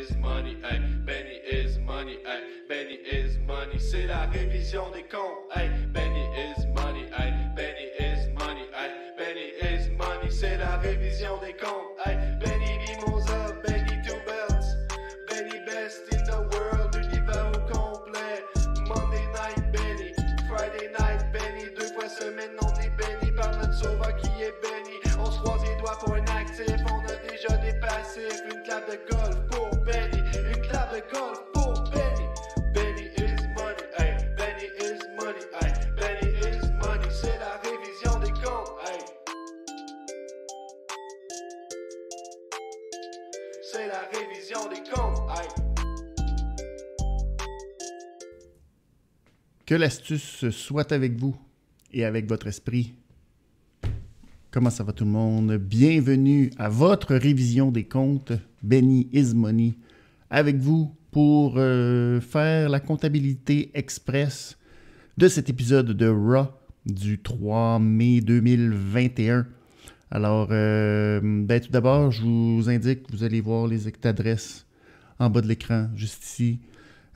is money, hey. Benny is money, hey. Benny is money, c'est la révision des comptes, hey. Benny is money, hey. Benny is money, hey. Benny is money, c'est la révision des comptes, hey. Benny Mimosa, Benny Two Belts, Benny best in the world, univers au complet. Monday night Benny, Friday night Benny, 2 fois semaine on est béni par notre sauveur qui est béni. On se croise les doigts pour un actif, on a déjà des passifs. Une clap de golf pour Benny, une clap de golf pour Benny. Benny is money, hey. Benny is money, hey. Benny is money, c'est la révision des comptes, hey. C'est la révision des comptes, hey. Que l'astuce soit avec vous et avec votre esprit. Comment ça va tout le monde? Bienvenue à votre révision des comptes Benny is Money avec vous pour faire la comptabilité express de cet épisode de Raw du 3 mai 2021. Alors, tout d'abord, je vous indique que vous allez voir les adresses en bas de l'écran, juste ici.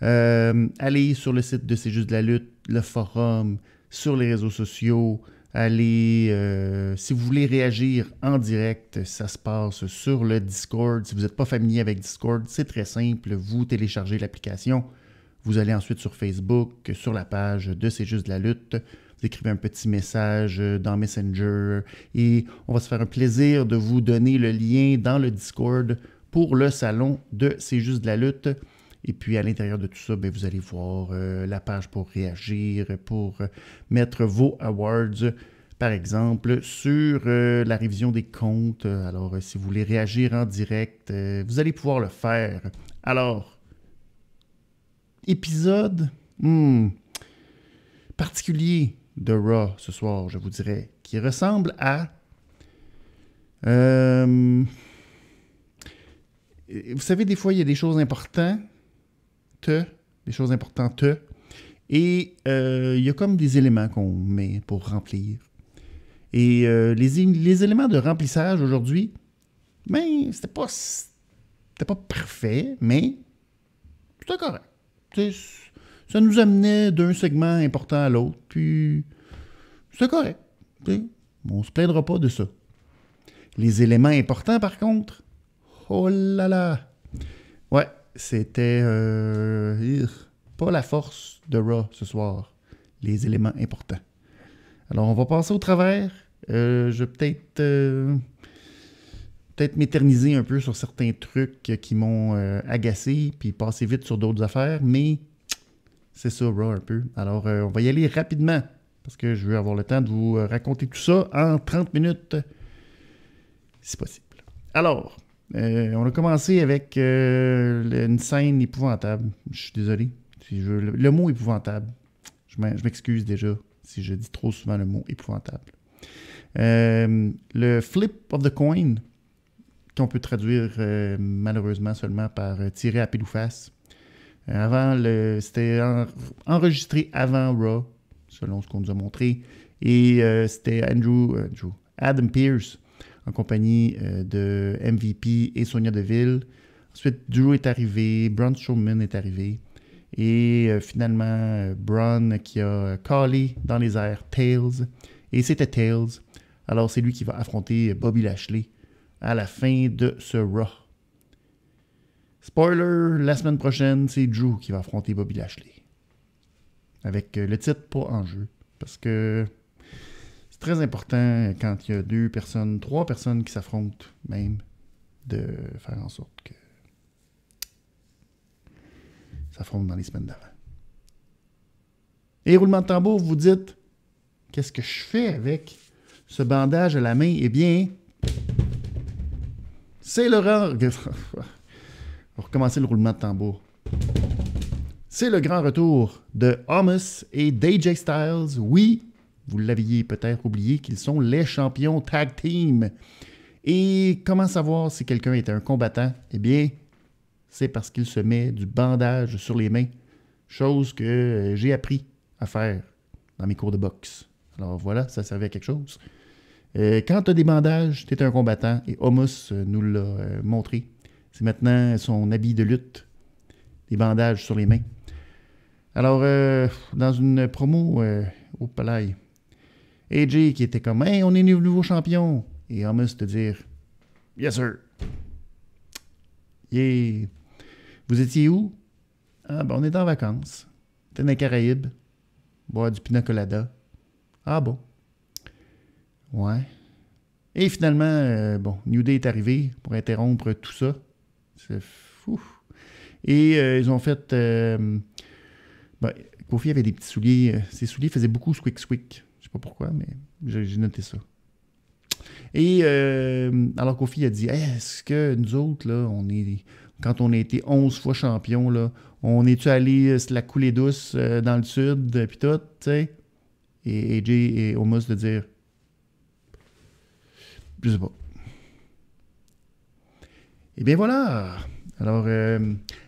Allez sur le site de C'est juste de la lutte, le forum, sur les réseaux sociaux. Allez, si vous voulez réagir en direct, ça se passe sur le Discord. Si vous n'êtes pas familier avec Discord, c'est très simple. Vous téléchargez l'application. Vous allez ensuite sur Facebook, sur la page de C'est juste de la lutte. Vous écrivez un petit message dans Messenger et on va se faire un plaisir de vous donner le lien dans le Discord pour le salon de C'est juste de la lutte. Et puis, à l'intérieur de tout ça, vous allez voir la page pour réagir, pour mettre vos awards, par exemple, sur la révision des comptes. Alors, si vous voulez réagir en direct, vous allez pouvoir le faire. Alors, épisode particulier de Raw ce soir, je vous dirais, qui ressemble à... vous savez, des fois, il y a des choses importantes. Des choses importantes. Et il y a comme des éléments qu'on met pour remplir. Et les éléments de remplissage aujourd'hui, c'était pas parfait, mais c'était correct. Ça nous amenait d'un segment important à l'autre, puis c'était correct. On se plaindra pas de ça. Les éléments importants, par contre, oh là là! Ouais. C'était pas la force de Raw ce soir, les éléments importants. Alors, on va passer au travers. Je vais peut-être m'éterniser un peu sur certains trucs qui m'ont agacé, puis passer vite sur d'autres affaires, mais c'est ça, Raw, un peu. Alors, on va y aller rapidement, parce que je veux avoir le temps de vous raconter tout ça en 30 minutes, si possible. Alors... on a commencé avec une scène épouvantable. Je suis désolé. Le mot épouvantable. Je m'excuse déjà si je dis trop souvent le mot épouvantable. Le flip of the coin, qu'on peut traduire malheureusement seulement par tirer à pile ou face. C'était enregistré avant Raw, selon ce qu'on nous a montré. Et c'était Adam Pearce, en compagnie de MVP et Sonya Deville. Ensuite, Drew est arrivé, Braun Strowman est arrivé. Et finalement, Braun qui a callé dans les airs Tails. Et c'était Tails. Alors, c'est lui qui va affronter Bobby Lashley à la fin de ce Raw. Spoiler, la semaine prochaine, c'est Drew qui va affronter Bobby Lashley. Avec le titre pas en jeu. Parce que... c'est très important quand il y a 3 personnes qui s'affrontent même, de faire en sorte que s'affrontent dans les semaines d'avant. Et roulement de tambour, vous dites, qu'est-ce que je fais avec ce bandage à la main? Eh bien, c'est le On va recommencer le roulement de tambour. C'est le grand retour de Omos et d'AJ Styles. Oui, vous l'aviez peut-être oublié qu'ils sont les champions tag team. Et comment savoir si quelqu'un est un combattant? Eh bien, c'est parce qu'il se met du bandage sur les mains. Chose que j'ai appris à faire dans mes cours de boxe. Alors voilà, ça servait à quelque chose. Quand tu as des bandages, tu es un combattant. Et Omos nous l'a montré. C'est maintenant son habit de lutte, des bandages sur les mains. Alors, dans une promo au Palais, AJ qui était comme « Hey, on est nouveau champion! » Et Omos de dire « Yes, sir! » Yeah! Vous étiez où? Ah, ben, on était en vacances. On était dans les Caraïbes. Boire du pina colada. Ah bon? Ouais. Et finalement, New Day est arrivé pour interrompre tout ça. C'est fou. Et ils ont fait... Kofi avait des petits souliers. Ses souliers faisaient beaucoup squick-squick. Je sais pas pourquoi, mais j'ai noté ça. Et alors Kofi a dit hey, est-ce que nous autres, là, quand on a été 11 fois champion, là, on est-tu allé se la couler douce dans le sud, puis tout, tu sais? Et AJ et Omos de dire je sais pas. Et bien voilà. Alors,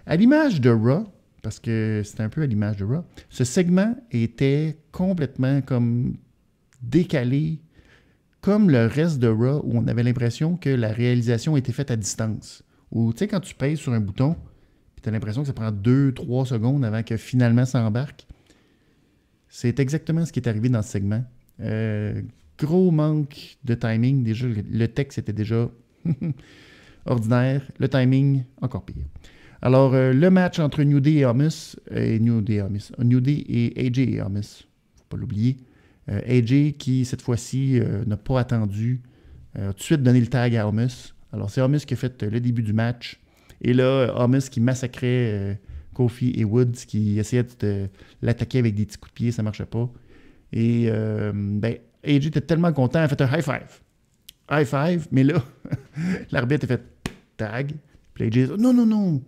à l'image de Raw, parce que c'était un peu à l'image de Raw, ce segment était complètement comme décalé, comme le reste de Raw, où on avait l'impression que la réalisation était faite à distance. Ou, tu sais, quand tu pèses sur un bouton, puis tu as l'impression que ça prend 2-3 secondes avant que finalement ça embarque. C'est exactement ce qui est arrivé dans ce segment. Gros manque de timing. Déjà, le texte était déjà ordinaire. Le timing, encore pire. Alors, le match entre New Day et Omos, New Day et AJ et Omos, faut pas l'oublier. AJ qui, cette fois-ci, n'a pas attendu, a tout de suite donné le tag à Omos. Alors, c'est Omos qui a fait le début du match. Et là, Omos qui massacrait Kofi et Woods, qui essayait de l'attaquer avec des petits coups de pied, ça ne marchait pas. Et AJ était tellement content, il a fait un high five. High five, mais là, l'arbitre a fait tag. Puis AJ dit non.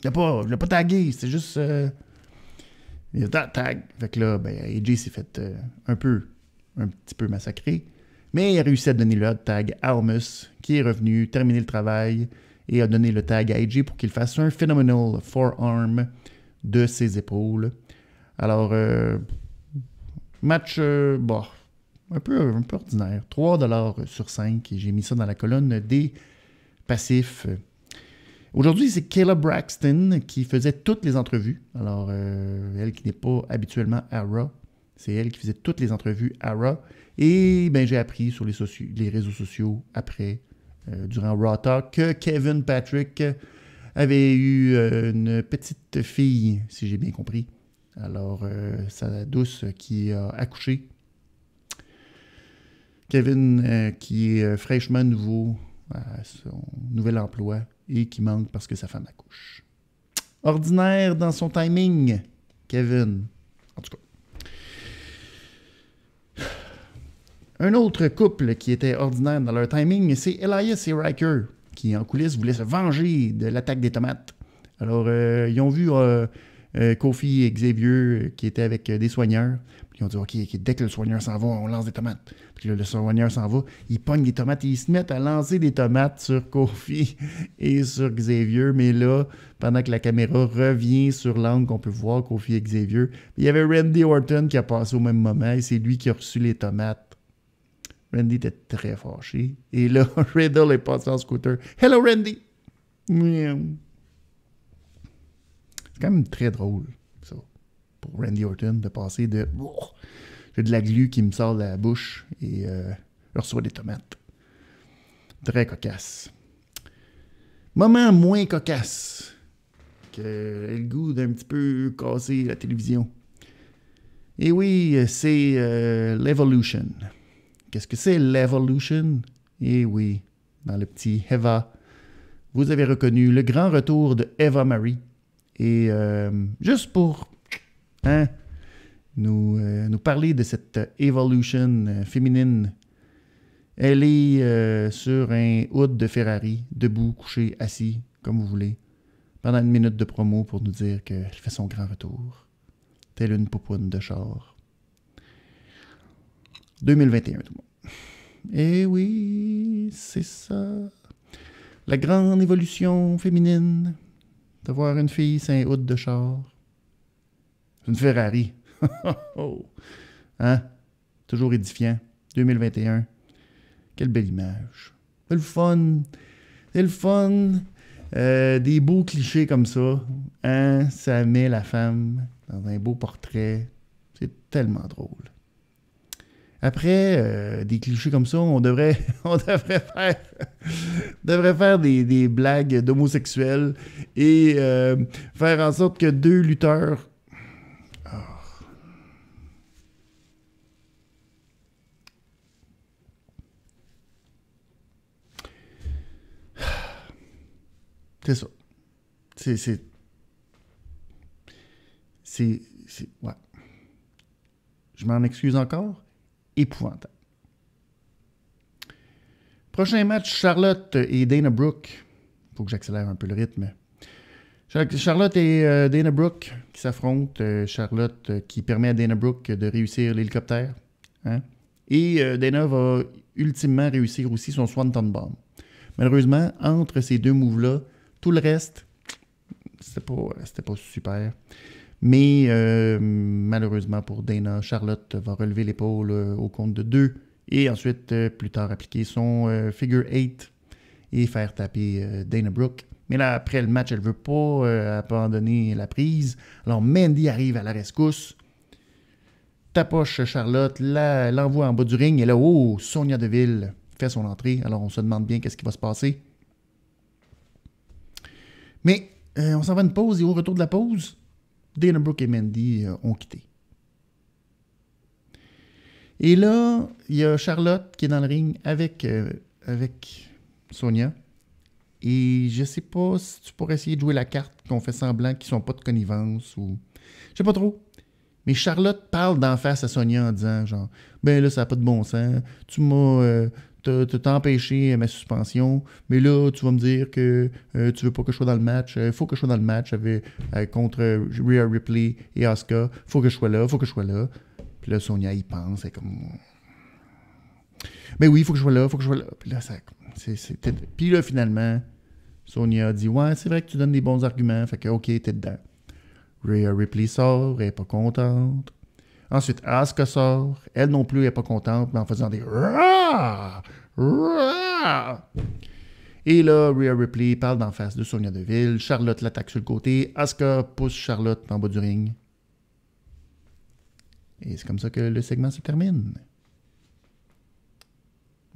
Je ne l'ai pas tagué, c'est juste... il a tag. Fait que là, AJ s'est fait un petit peu massacré. Mais il a réussi à donner le hot tag à Omos, qui est revenu terminer le travail et a donné le tag à AJ pour qu'il fasse un phenomenal forearm de ses épaules. Alors, match, un peu ordinaire. 3$ sur 5. Et j'ai mis ça dans la colonne des passifs. Aujourd'hui, c'est Kayla Braxton qui faisait toutes les entrevues. Alors, elle qui n'est pas habituellement à Raw, c'est elle qui faisait toutes les entrevues à Raw. Et j'ai appris sur les réseaux sociaux après, durant Raw Talk, que Kevin Patrick avait eu une petite fille, si j'ai bien compris. Alors, sa douce qui a accouché. Kevin, qui est fraîchement nouveau à son nouvel emploi et qui manque parce que sa femme accouche. Ordinaire dans son timing, Kevin. En tout cas. Un autre couple qui était ordinaire dans leur timing, c'est Elias et Riker, qui en coulisses voulaient se venger de l'attaque des tomates. Alors, ils ont vu Kofi et Xavier qui étaient avec des soigneurs. Puis ils ont dit, OK, dès que le soigneur s'en va, on lance des tomates. Puis là, le soigneur s'en va, ils pognent des tomates et ils se mettent à lancer des tomates sur Kofi et sur Xavier. Mais là, pendant que la caméra revient sur l'angle qu'on peut voir Kofi et Xavier, il y avait Randy Orton qui a passé au même moment et c'est lui qui a reçu les tomates. Randy était très fâché. Et là, Riddle est passé en scooter. « Hello, Randy! » C'est quand même très drôle, ça, pour Randy Orton, de passer de « j'ai de la glu qui me sort de la bouche et je reçois des tomates. » Très cocasse. Moment moins cocasse que le goût d'un petit peu casser la télévision. Et oui, c'est l'Evolution. Qu'est-ce que c'est l'Evolution? Eh oui, dans le petit Eva, vous avez reconnu le grand retour de Eva Marie. Et juste pour nous parler de cette Evolution féminine, elle est sur un hood de Ferrari, debout, couché, assis, comme vous voulez, pendant une minute de promo pour nous dire qu'elle fait son grand retour, telle une poupoune de char. 2021, tout le monde. Eh oui, c'est ça. La grande évolution féminine. De voir une fille sans hood de char. C'est une Ferrari. Hein? Toujours édifiant. 2021. Quelle belle image. C'est le fun. C'est le fun. Des beaux clichés comme ça, hein, ça met la femme dans un beau portrait. C'est tellement drôle. Après, des clichés comme ça, on devrait faire des blagues d'homosexuels et faire en sorte que deux lutteurs... Oh. C'est ça. Ouais. Je m'en excuse encore. Épouvantable. Prochain match, Charlotte et Dana Brooke. Faut que j'accélère un peu le rythme. Charlotte et Dana Brooke qui s'affrontent. Charlotte qui permet à Dana Brooke de réussir l'hélicoptère. Hein? Et Dana va ultimement réussir aussi son Swanton Bomb. Malheureusement, entre ces deux moves-là, tout le reste, c'était pas super. Mais malheureusement pour Dana, Charlotte va relever l'épaule au compte de 2 et ensuite, plus tard, appliquer son figure 8 et faire taper Dana Brooke. Mais là, après le match, elle ne veut pas abandonner la prise. Alors, Mandy arrive à la rescousse, tapoche Charlotte, l'envoie en bas du ring et là, Sonya Deville fait son entrée. Alors, on se demande bien qu'est-ce qui va se passer. Mais on s'en va à une pause et au retour de la pause, Dana Brooke et Mandy ont quitté. Et là, il y a Charlotte qui est dans le ring avec Sonya. Et je sais pas si tu pourrais essayer de jouer la carte qu'on fait semblant qu'ils sont pas de connivence ou... Je sais pas trop. Mais Charlotte parle d'en face à Sonya en disant genre « Ben là, ça n'a pas de bon sens. Tu m'as... t'as empêché ma suspension, mais là, tu vas me dire que tu veux pas que je sois dans le match. Il faut que je sois dans le match contre Rhea Ripley et Asuka. Faut que je sois là. Puis là, Sonya, il pense, c'est comme... Ben oui, il faut que je sois là. Puis là, puis là, finalement, Sonya dit « Ouais, c'est vrai que tu donnes des bons arguments. Fait que, OK, t'es dedans. » Rhea Ripley sort, elle n'est pas contente. Ensuite, Asuka sort. Elle non plus, elle n'est pas contente, mais en faisant des... Et là, Rhea Ripley parle d'en face de Sonya Deville. Charlotte l'attaque sur le côté. Asuka pousse Charlotte en bas du ring. Et c'est comme ça que le segment se termine.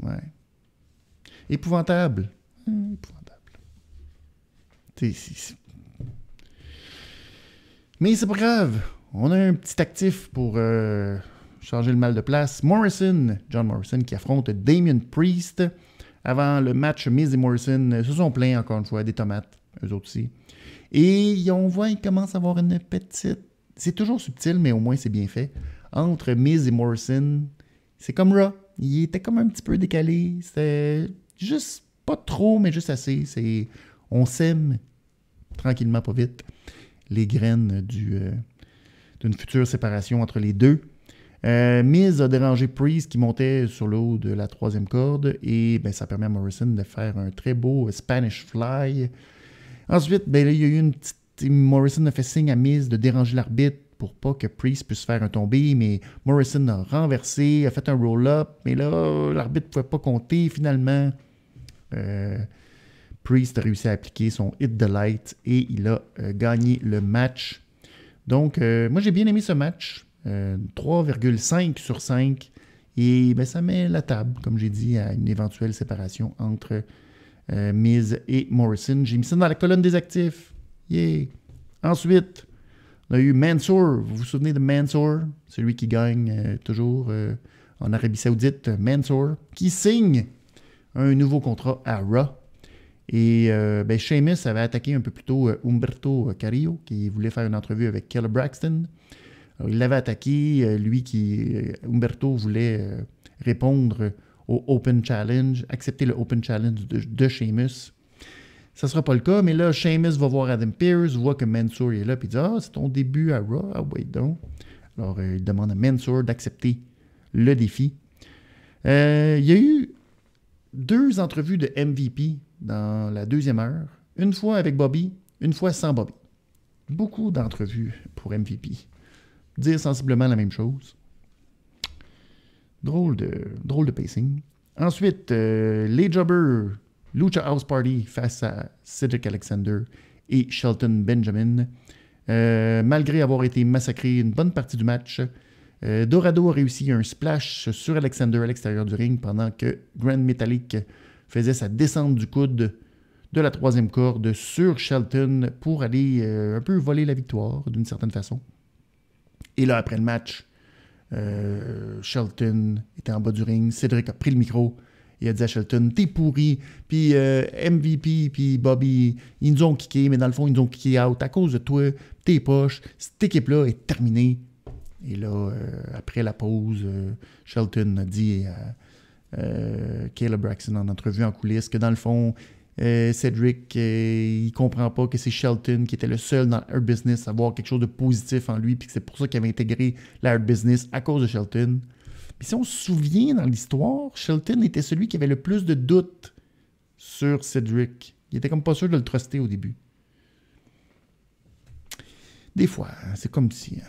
Ouais. Épouvantable. Épouvantable. Mais c'est pas grave. On a un petit actif pour changer le mal de place. John Morrison, qui affronte Damien Priest. Avant le match, Miz et Morrison se sont plaints, encore une fois, des tomates, eux autres aussi. Et on voit qu'ils commencent à avoir une petite... C'est toujours subtil, mais au moins c'est bien fait. Entre Miz et Morrison, c'est comme Raw. Il était comme un petit peu décalé. C'était juste pas trop, mais juste assez. On sème, tranquillement, pas vite, les graines d'une future séparation entre les deux. Miz a dérangé Priest qui montait sur le haut de la troisième corde et ça permet à Morrison de faire un très beau Spanish Fly. Ensuite, là, il y a eu une petite... Morrison a fait signe à Miz de déranger l'arbitre pour pas que Priest puisse faire un tombé, mais Morrison a renversé, a fait un roll-up, mais là, l'arbitre ne pouvait pas compter. Finalement, Priest a réussi à appliquer son Hit the Light et il a gagné le match. Donc, moi, j'ai bien aimé ce match. 3,5 sur 5. Et ça met la table, comme j'ai dit, à une éventuelle séparation entre Miz et Morrison. J'ai mis ça dans la colonne des actifs. Yeah! Ensuite, on a eu Mansoor. Vous vous souvenez de Mansoor? Celui qui gagne toujours en Arabie Saoudite. Mansoor, qui signe un nouveau contrat à Raw. Et Sheamus avait attaqué un peu plus tôt Humberto Carrillo, qui voulait faire une entrevue avec Kelly Braxton. Alors, il l'avait attaqué, Humberto voulait répondre au Open Challenge, accepter le Open Challenge de Sheamus. Ça ne sera pas le cas, mais là, Sheamus va voir Adam Pearce, voit que Mansoor est là, puis il dit « Ah, c'est ton début à Raw, ah wait donc. » Alors, il demande à Mansoor d'accepter le défi. Il y a eu 2 entrevues de MVP dans la 2e heure. Une fois avec Bobby, une fois sans Bobby. Beaucoup d'entrevues pour MVP. Dire sensiblement la même chose. Drôle de pacing. Ensuite, les jobbers Lucha House Party face à Cedric Alexander et Shelton Benjamin. Malgré avoir été massacré une bonne partie du match, Dorado a réussi un splash sur Alexander à l'extérieur du ring pendant que Grand Metalik faisait sa descente du coude de la troisième corde sur Shelton pour aller un peu voler la victoire d'une certaine façon. Et là, après le match, Shelton était en bas du ring. Cédric a pris le micro et a dit à Shelton, t'es pourri. Puis MVP, puis Bobby, ils nous ont kické, mais dans le fond, ils nous ont kické out à cause de toi, tes poches. Cette équipe-là est terminée. Et là, après la pause, Shelton a dit à Caleb Braxton en entrevue en coulisses que dans le fond, Cedric, il comprend pas que c'est Shelton qui était le seul dans Hurt Business à avoir quelque chose de positif en lui, puis que c'est pour ça qu'il avait intégré la Hurt Business à cause de Shelton. Puis si on se souvient dans l'histoire, Shelton était celui qui avait le plus de doutes sur Cedric. Il était comme pas sûr de le truster au début. Des fois, c'est comme si...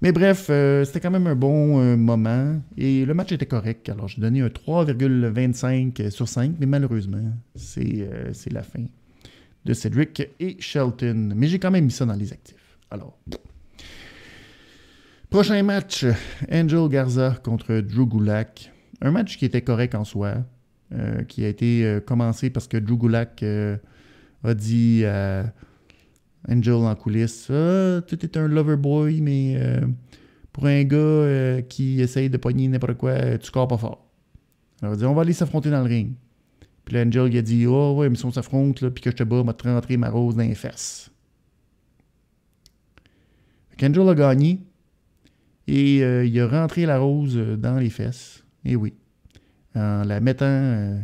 Mais bref, c'était quand même un bon moment. Et le match était correct. Alors, j'ai donné un 3,25 sur 5. Mais malheureusement, c'est la fin de Cedric et Shelton. Mais j'ai quand même mis ça dans les actifs. Alors, prochain match, Angel Garza contre Drew Gulak. Un match qui était correct en soi. Qui a été commencé parce que Drew Gulak a dit à Angel en coulisses, tu es un lover boy, mais pour un gars qui essaye de pogner n'importe quoi, tu scores pas fort. Alors, il a dit, on va aller s'affronter dans le ring. Puis là, Angel il a dit, oh ouais, mais si on s'affronte, là, puis que je te bats, m'a te rentrer ma rose dans les fesses. Angel a gagné et il a rentré la rose dans les fesses. Et oui, en la mettant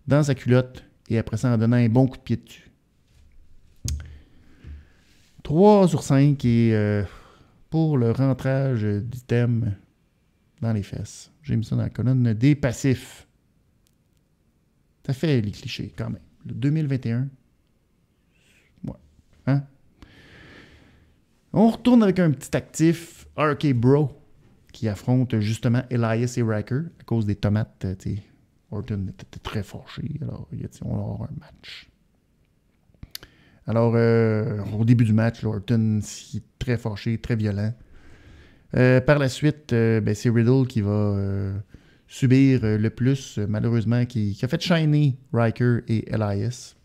dans sa culotte et après ça en donnant un bon coup de pied dessus. 3 sur 5 et pour le rentrage d'item dans les fesses. J'ai mis ça dans la colonne des passifs. Ça fait les clichés quand même. Le 2021. Ouais. Hein? On retourne avec un petit actif, RK Bro, qui affronte justement Elias et Riker à cause des tomates. Orton était très fâché. Alors, il a dit on va avoir un match. Alors, au début du match, Orton est très fâché, très violent. Par la suite, c'est Riddle qui va subir le plus, malheureusement, qui a fait shiner Riker et Elias.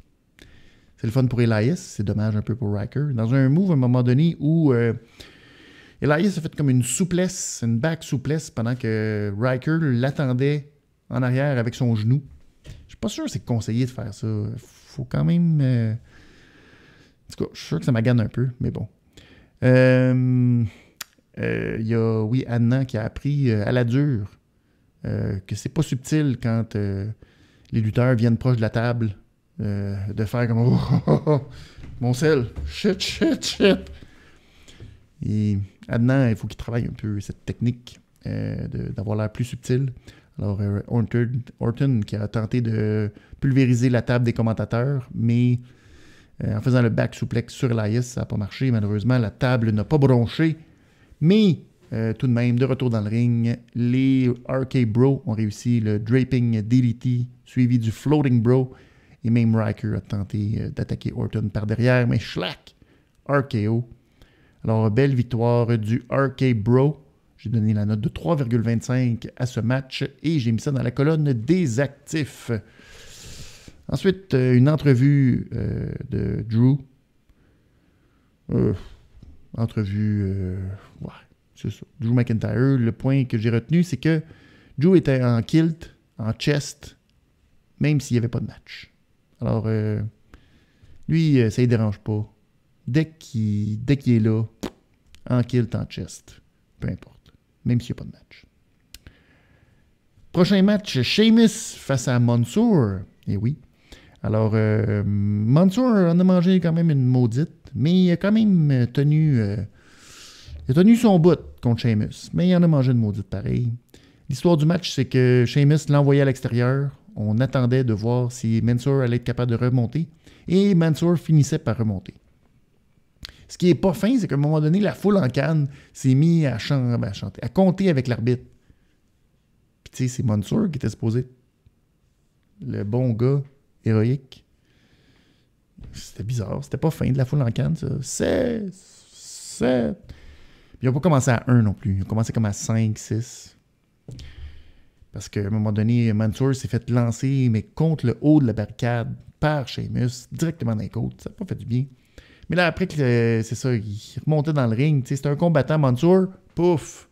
C'est le fun pour Elias, c'est dommage un peu pour Riker. Dans un move, à un moment donné, où Elias a fait comme une souplesse, une back souplesse, pendant que Riker l'attendait en arrière avec son genou. Je suis pas sûr que c'est conseillé de faire ça. Faut quand même... En tout cas, je suis sûr que ça m'agane un peu, mais bon. Il y a, oui, Anna qui a appris à la dure que c'est pas subtil quand les lutteurs viennent proche de la table de faire comme oh, mon sel, shit. Et Adnan, il faut qu'il travaille un peu cette technique d'avoir l'air plus subtil. Alors, Orton qui a tenté de pulvériser la table des commentateurs, mais en faisant le back suplex sur Elias, ça n'a pas marché. Malheureusement, la table n'a pas bronché. Mais tout de même, de retour dans le ring, les RK Bro ont réussi le Draping DDT, suivi du Floating Bro. Et même Riker a tenté d'attaquer Orton par derrière, mais schlack! RKO. Alors, belle victoire du RK Bro. J'ai donné la note de 3,25 à ce match et j'ai mis ça dans la colonne des actifs. Ensuite, une entrevue de Drew. Ouais, c'est ça. Drew McIntyre. Le point que j'ai retenu, c'est que Drew était en kilt, en chest, même s'il n'y avait pas de match. Alors, lui, ça ne dérange pas. Dès qu'il est là, en kilt, en chest, peu importe, même s'il n'y a pas de match. Prochain match, Sheamus face à Mansoor. Et oui. Alors, Mansoor en a mangé quand même une maudite, mais il a quand même tenu son bout contre Sheamus. Mais il en a mangé une maudite pareil. L'histoire du match, c'est que Sheamus l'envoyait à l'extérieur. On attendait de voir si Mansoor allait être capable de remonter. Et Mansoor finissait par remonter. Ce qui n'est pas fin, c'est qu'à un moment donné, la foule en canne s'est mise à chanter, à compter avec l'arbitre. Puis tu sais, c'est Mansoor qui était supposé le bon gars héroïque. C'était bizarre. C'était pas fin de la foule en canne, ça. 7. Puis ils n'ont pas commencé à 1 non plus. Ils ont commencé comme à 5, 6. Parce qu'à un moment donné, Mansoor s'est fait lancer, mais contre le haut de la barricade, par Sheamus, directement dans les côtes. Ça n'a pas fait du bien. Mais là, après, c'est ça, il remontait dans le ring. C'était un combattant, Mansoor. Pouf!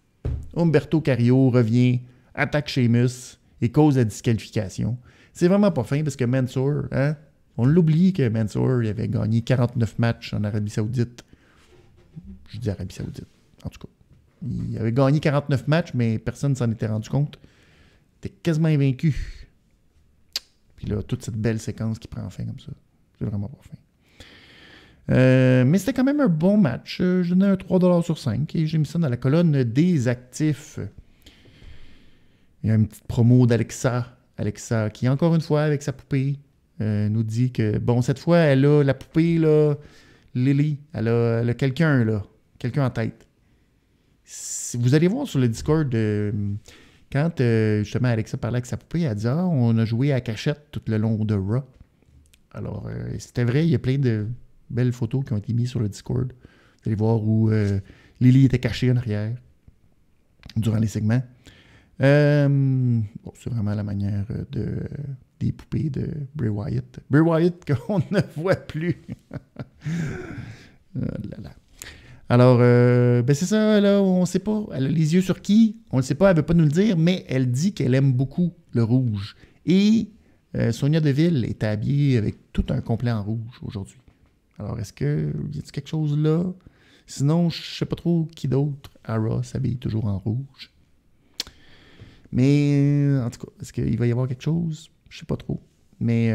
Humberto Carrillo revient, attaque Sheamus et cause la disqualification. C'est vraiment pas fin parce que Mansoor, hein? On l'oublie que Mansoor il avait gagné 49 matchs en Arabie Saoudite. Je dis Arabie Saoudite, en tout cas. Il avait gagné 49 matchs, mais personne ne s'en était rendu compte. Il était quasiment invaincu. Puis là, toute cette belle séquence qui prend fin comme ça. C'est vraiment pas fin. Mais c'était quand même un bon match. Je donnais un 3$ sur 5 et j'ai mis ça dans la colonne des actifs. Il y a une petite promo d'Alexa. Alexa qui, encore une fois, avec sa poupée, nous dit que, bon, cette fois, elle a la poupée, là, Lily. Elle a quelqu'un, là. Quelqu'un en tête. Vous allez voir sur le Discord, quand, justement, Alexa parlait avec sa poupée, elle dit « Ah, on a joué à cachette tout le long de Raw. » Alors, c'était vrai, il y a plein de belles photos qui ont été mises sur le Discord. Vous allez voir où Lily était cachée en arrière durant les segments. Bon, c'est vraiment la manière des poupées de Bray Wyatt. Bray Wyatt qu'on ne voit plus. Oh là là. Alors, ben c'est ça, là, on ne sait pas. Elle a les yeux sur qui? On ne le sait pas, elle ne veut pas nous le dire, mais elle dit qu'elle aime beaucoup le rouge. Et Sonia Deville est habillée avec tout un complet en rouge aujourd'hui. Alors, est-ce qu'il y a quelque chose là? Sinon, je ne sais pas trop qui d'autre à Raw s'habille toujours en rouge. Mais, en tout cas, est-ce qu'il va y avoir quelque chose? Je ne sais pas trop. Mais,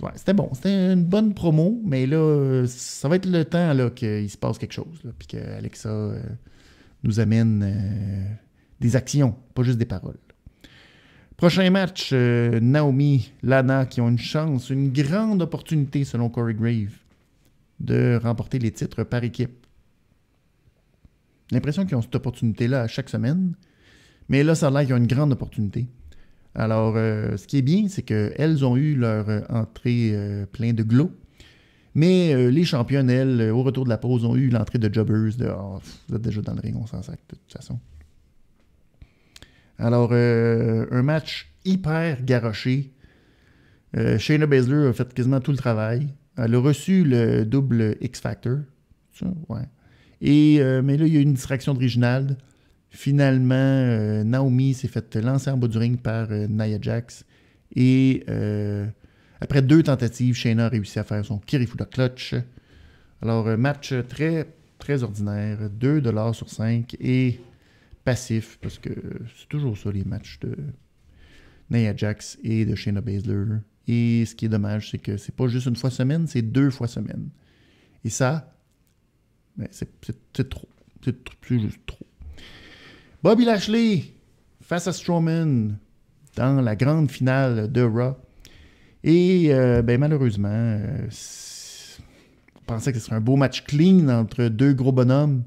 ouais, c'était bon. C'était une bonne promo, mais là, ça va être le temps là, qu'il se passe quelque chose. Là, puis qu'Alexa nous amène des actions, pas juste des paroles. Prochain match, Naomi, Lana, qui ont une chance, une grande opportunité, selon Corey Grave, de remporter les titres par équipe. J'ai l'impression qu'ils ont cette opportunité-là à chaque semaine, mais là, ça a l'air qu'ils ont une grande opportunité. Alors, ce qui est bien, c'est qu'elles ont eu leur entrée plein de glow, mais les championnes, elles, au retour de la pause, ont eu l'entrée de jobbers, de oh, vous êtes déjà dans le ring, on s'en sac de toute façon. Alors, un match hyper garoché. Shayna Baszler a fait quasiment tout le travail. Elle a reçu le double X-Factor. Ça, ouais. Et, mais là, il y a eu une distraction de Reginald. Finalement, Naomi s'est fait lancer en bas du ring par Nia Jax. Et après 2 tentatives, Shayna a réussi à faire son Kirifuda Clutch. Alors, match très, très ordinaire. 2$ sur 5. Et passif, parce que c'est toujours ça, les matchs de Nia Jax et de Shayna Baszler. Et ce qui est dommage, c'est que c'est pas juste une fois semaine, c'est 2 fois semaine. Et ça, ben, c'est trop. C'est juste trop. Bobby Lashley face à Strowman dans la grande finale de Raw. Et ben, malheureusement, on pensait que ce serait un beau match clean entre 2 gros bonhommes.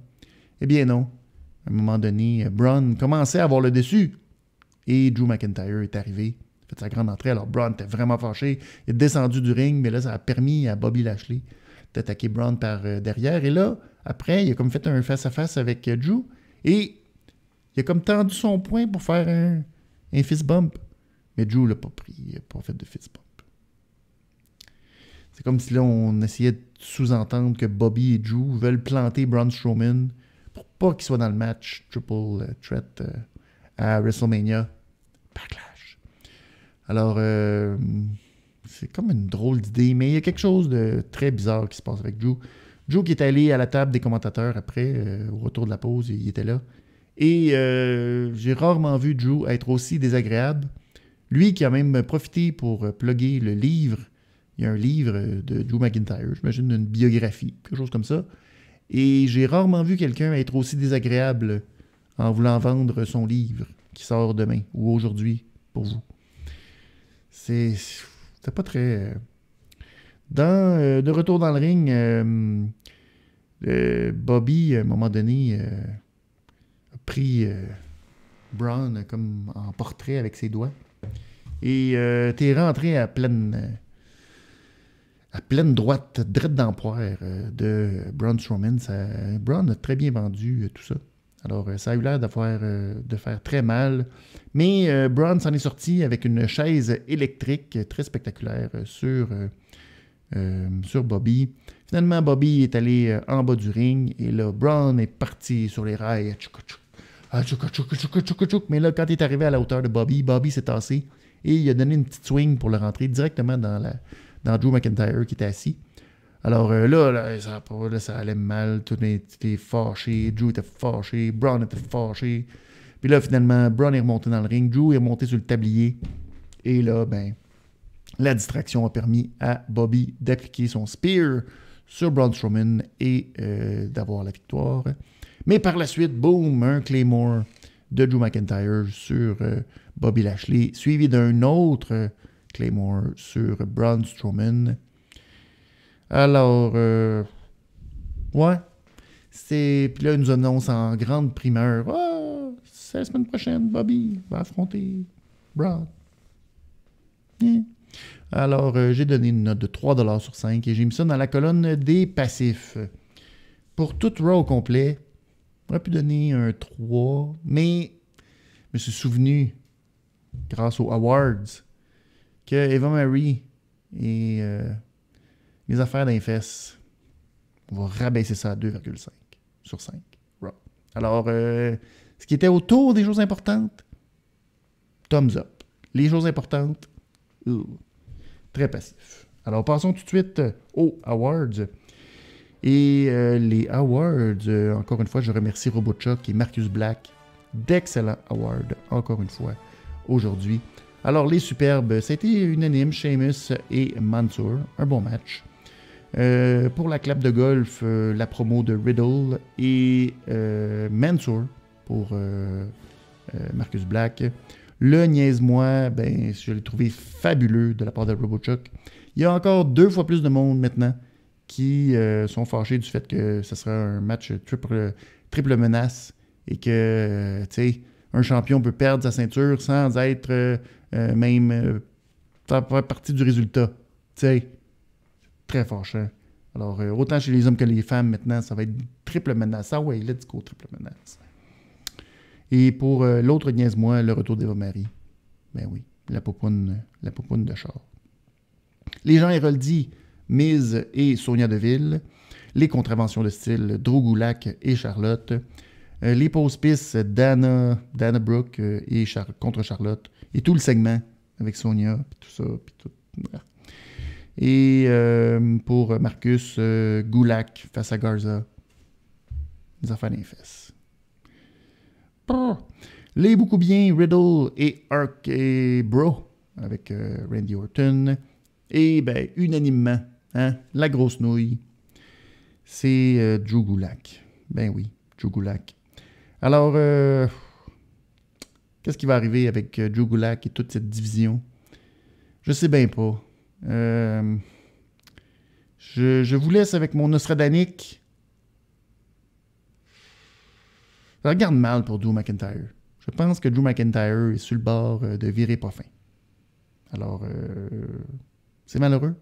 Eh bien non. À un moment donné, Braun commençait à avoir le dessus. Et Drew McIntyre est arrivé, a fait sa grande entrée. Alors Braun était vraiment fâché. Il est descendu du ring, mais là, ça a permis à Bobby Lashley d'attaquer Braun par derrière. Et là, après, il a comme fait un face-à-face avec Drew. Et il a comme tendu son poing pour faire un fist bump. Mais Drew l'a pas pris. Il n'a pas fait de fist bump. C'est comme si là, on essayait de sous-entendre que Bobby et Drew veulent planter Braun Strowman pour pas qu'il soit dans le match Triple Threat à WrestleMania Backlash. Alors, c'est comme une drôle d'idée, mais il y a quelque chose de très bizarre qui se passe avec Drew. Drew qui est allé à la table des commentateurs après, au retour de la pause, il était là. Et j'ai rarement vu Drew être aussi désagréable. Lui qui a même profité pour plugger le livre. Il y a un livre de Drew McIntyre, j'imagine une biographie, quelque chose comme ça. Et j'ai rarement vu quelqu'un être aussi désagréable en voulant vendre son livre qui sort demain ou aujourd'hui pour vous. C'était pas très... De retour dans le ring, Bobby, à un moment donné, a pris Braun comme en portrait avec ses doigts. Et t'es rentré à pleine droite, drette d'empoire de Braun Strowman. Braun a très bien vendu tout ça. Alors, ça a eu l'air de faire très mal. Mais Braun s'en est sorti avec une chaise électrique très spectaculaire sur Bobby. Finalement, Bobby est allé en bas du ring. Et là, Braun est parti sur les rails. Mais là, quand il est arrivé à la hauteur de Bobby, Bobby s'est tassé. Et il a donné une petite swing pour le rentrer directement dans Drew McIntyre qui était assis. Alors là, ça allait mal. Tout était fâché. Drew était fâché. Braun était fâché. Puis là, finalement, Braun est remonté dans le ring. Drew est remonté sur le tablier. Et là, la distraction a permis à Bobby d'appliquer son spear sur Braun Strowman et d'avoir la victoire. Mais par la suite, boum, un Claymore de Drew McIntyre sur Bobby Lashley, suivi d'un autre Claymore sur Braun Strowman. Alors, ouais. Puis là, il nous annonce en grande primeur. Oh, c'est la semaine prochaine, Bobby va affronter Braun. Yeah. Alors, j'ai donné une note de 3$ sur 5 et j'ai mis ça dans la colonne des passifs. Pour tout Raw au complet, j'aurais pu donner un 3, mais je me suis souvenu, grâce aux awards, que Eva Marie et les affaires d'un fesses, on va rabaisser ça à 2,5 sur 5. Raw. Alors, ce qui était autour des choses importantes, thumbs up. Les choses importantes, très passif. Alors, passons tout de suite aux awards. Et les awards, encore une fois, je remercie Robochuck et Marcus Black d'excellents awards, encore une fois, aujourd'hui. Alors, les superbes, ça a été unanime, Sheamus et Mansoor, un bon match. Pour la clap de golf, la promo de Riddle et Mansoor pour Marcus Black. Le niaise-moi, je l'ai trouvé fabuleux de la part de Robochuck. Il y a encore 2 fois plus de monde maintenant qui sont fâchés du fait que ce sera un match triple menace et que, tu sais, un champion peut perdre sa ceinture sans être même faire partie du résultat. Tu sais, très fâchant. Alors, autant chez les hommes que les femmes, maintenant, ça va être triple menace. Ah ouais, let's go, triple menace. Et pour l'autre niaise-moi, le retour d'Eva Marie. Ben oui, la popoune de char. Les gens Héroldi, Miz et Sonia Deville. Les contraventions de style Drew Gulak et Charlotte. Les pauses-pistes Dana Brooke et contre Charlotte. Et tout le segment avec Sonia, puis tout ça, puis tout. Et pour Marcus, Gulak face à Garza. Les affaires des fesses. Les beaucoup bien Riddle et Ark et Bro avec Randy Orton. Et unanimement, la grosse nouille, c'est Drew Gulak. Ben oui, Drew Gulak. Alors, qu'est-ce qui va arriver avec Drew Gulak et toute cette division? Je sais bien pas. Je vous laisse avec mon Nostradanique. Ça regarde mal pour Drew McIntyre. Je pense que Drew McIntyre est sur le bord de virer pas fin. Alors, c'est malheureux.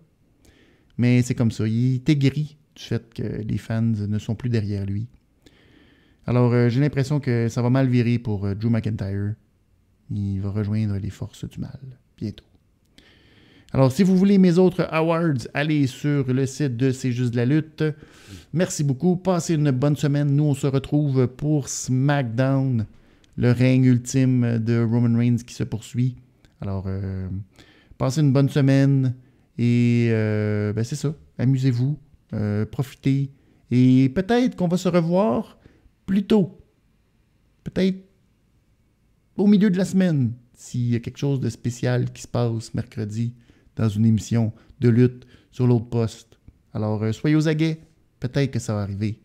Mais c'est comme ça. Il est aigri du fait que les fans ne sont plus derrière lui. Alors, j'ai l'impression que ça va mal virer pour Drew McIntyre. Il va rejoindre les forces du mal bientôt. Alors, si vous voulez mes autres awards, allez sur le site de C'est juste de la lutte. Merci beaucoup. Passez une bonne semaine. Nous, on se retrouve pour SmackDown, le règne ultime de Roman Reigns qui se poursuit. Alors, passez une bonne semaine et c'est ça. Amusez-vous, profitez et peut-être qu'on va se revoir plus tôt. Peut-être au milieu de la semaine, s'il y a quelque chose de spécial qui se passe mercredi dans une émission de lutte sur l'autre poste. Alors, soyez aux aguets. Peut-être que ça va arriver.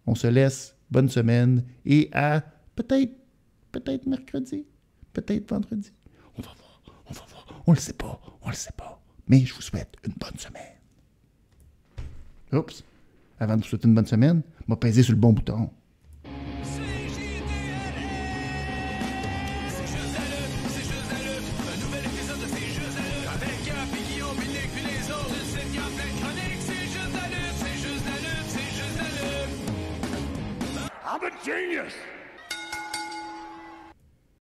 On se laisse. Bonne semaine. Et à peut-être mercredi. Peut-être vendredi. On va voir. On le sait pas. Mais je vous souhaite une bonne semaine. Oups. Avant de vous souhaiter une bonne semaine, on va peser sur le bon bouton. C'est juste la lutte, un nouvel I'm a genius.